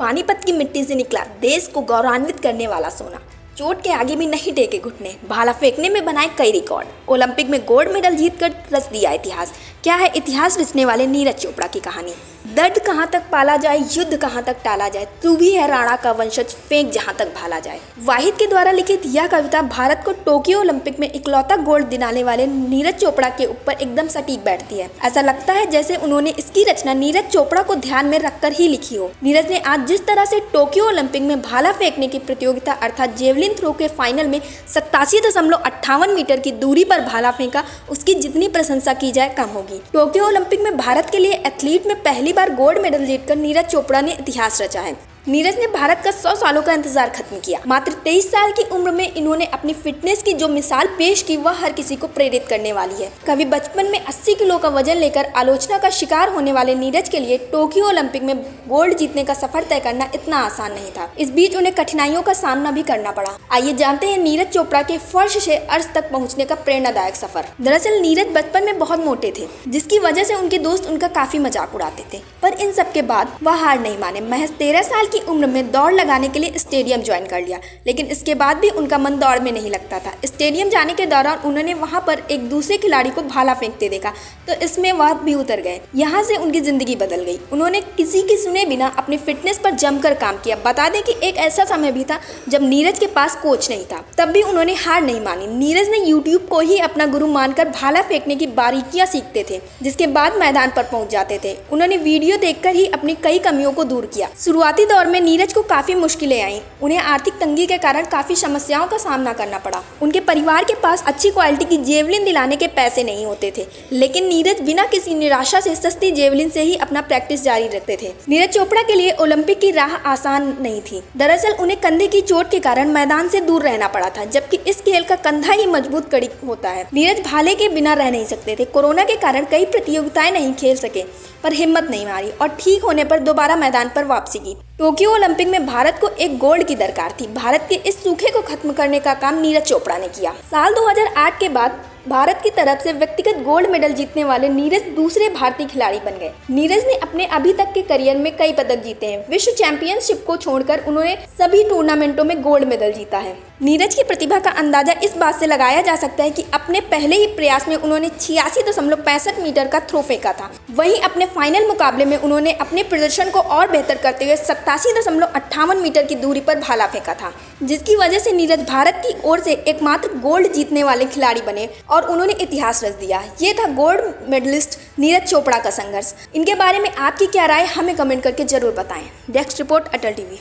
पानीपत की मिट्टी से निकला देश को गौरवान्वित करने वाला सोना। चोट के आगे भी नहीं टेके घुटने, भाला फेंकने में बनाए कई रिकॉर्ड, ओलंपिक में गोल्ड मेडल जीतकर रच दिया इतिहास। क्या है इतिहास रचने वाले नीरज चोपड़ा की कहानी। दर्द कहाँ तक पाला जाए, युद्ध कहाँ तक टाला जाए, तू भी है राणा का वंशज, फेंक जहाँ तक भाला जाए। वाहिद के द्वारा लिखित यह कविता भारत को टोक्यो ओलंपिक में इकलौता गोल्ड दिलाने वाले नीरज चोपड़ा के ऊपर एकदम सटीक बैठती है। ऐसा लगता है जैसे उन्होंने इसकी रचना नीरज चोपड़ा को ध्यान में रखकर ही लिखी हो। नीरज ने आज जिस तरह से टोक्यो ओलंपिक में भाला फेंकने की प्रतियोगिता अर्थात जेवलिन थ्रो के फाइनल में 87.58 मीटर की दूरी पर भाला फेंका, उसकी जितनी प्रशंसा की जाए कम होगी। टोक्यो ओलंपिक में भारत के लिए एथलीट में पहली बार गोल्ड मेडल जीतकर नीरज चोपड़ा ने इतिहास रचा है। नीरज ने भारत का 100 सालों का इंतजार खत्म किया। मात्र 23 साल की उम्र में इन्होंने अपनी फिटनेस की जो मिसाल पेश की वह हर किसी को प्रेरित करने वाली है। कभी बचपन में 80 किलो का वजन लेकर आलोचना का शिकार होने वाले नीरज के लिए टोक्यो ओलंपिक में गोल्ड जीतने का सफर तय करना इतना आसान नहीं था। इस बीच उन्हें कठिनाइयों का सामना भी करना पड़ा। आइए जानते हैं नीरज चोपड़ा के फर्श से अर्श तक पहुँचने का प्रेरणादायक सफर। दरअसल नीरज बचपन में बहुत मोटे थे, जिसकी वजह से उनके दोस्त उनका काफी मजाक उड़ाते थे, पर इन सब के बाद वह हार नहीं माने। महज 13 साल की उम्र में दौड़ लगाने के लिए स्टेडियम ज्वाइन कर लिया, लेकिन इसके बाद भी उनका मन दौड़ में नहीं लगता था। स्टेडियम जाने के दौरान उन्होंने वहां पर एक दूसरे खिलाड़ी को भाला फेंकते देखा, तो इसमें वह भी उतर गए। यहाँ से उनकी जिंदगी बदल गई। उन्होंने किसी की सुने बिना अपनी फिटनेस पर जमकर काम किया। बता दें कि एक ऐसा समय भी था जब नीरज के पास कोच नहीं था, तब भी उन्होंने हार नहीं मानी। नीरज ने यूट्यूब को ही अपना गुरु मानकर भाला फेंकने की बारीकियां सीखते थे, जिसके बाद मैदान पर पहुंच जाते थे। उन्होंने वीडियो देखकर ही अपनी कई कमियों को दूर किया। शुरुआती दौर में नीरज को काफी मुश्किलें आईं। उन्हें आर्थिक तंगी के कारण काफी समस्याओं का सामना करना पड़ा। उनके परिवार के पास अच्छी क्वालिटी की जेवलिन दिलाने के पैसे नहीं होते थे, लेकिन नीरज बिना किसी निराशा से सस्ती जेवलिन से ही अपना प्रैक्टिस जारी रखते थे। नीरज चोपड़ा के लिए ओलंपिक की राह आसान नहीं थी। दरअसल उन्हें कंधे की चोट के कारण मैदान से दूर रहना पड़ा था, जबकि इस खेल का कंधा ही मजबूत कड़ी होता है। नीरज भाले के बिना रह नहीं सकते थे। कोरोना के कारण कई प्रतियोगिताएं नहीं खेल सके, पर हिम्मत नहीं हारी और ठीक होने पर दोबारा मैदान पर वापसी की। टोक्यो ओलंपिक में भारत को एक गोल्ड की दरकार थी। भारत के इस सूखे को खत्म करने का काम नीरज चोपड़ा ने किया। साल 2008 के बाद भारत की तरफ से व्यक्तिगत गोल्ड मेडल जीतने वाले नीरज दूसरे भारतीय खिलाड़ी बन गए। नीरज ने अपने अभी तक के करियर में कई पदक जीते हैं। विश्व चैंपियनशिप को छोड़कर उन्होंने सभी टूर्नामेंटों में गोल्ड मेडल जीता है। नीरज की प्रतिभा का अंदाजा इस बात से लगाया जा सकता है कि अपने पहले ही प्रयास में उन्होंने 86.65 मीटर का थ्रो फेंका था। वहीं अपने फाइनल मुकाबले में उन्होंने अपने प्रदर्शन को और बेहतर करते हुए 87.58 मीटर की दूरी पर भाला फेंका था, जिसकी वजह से नीरज भारत की ओर से एकमात्र गोल्ड जीतने वाले खिलाड़ी बने और उन्होंने इतिहास रच दिया। ये था गोल्ड मेडलिस्ट नीरज चोपड़ा का संघर्ष। इनके बारे में आपकी क्या राय, हमें कमेंट करके जरूर बताएं। डेस्क रिपोर्ट, अटल टीवी।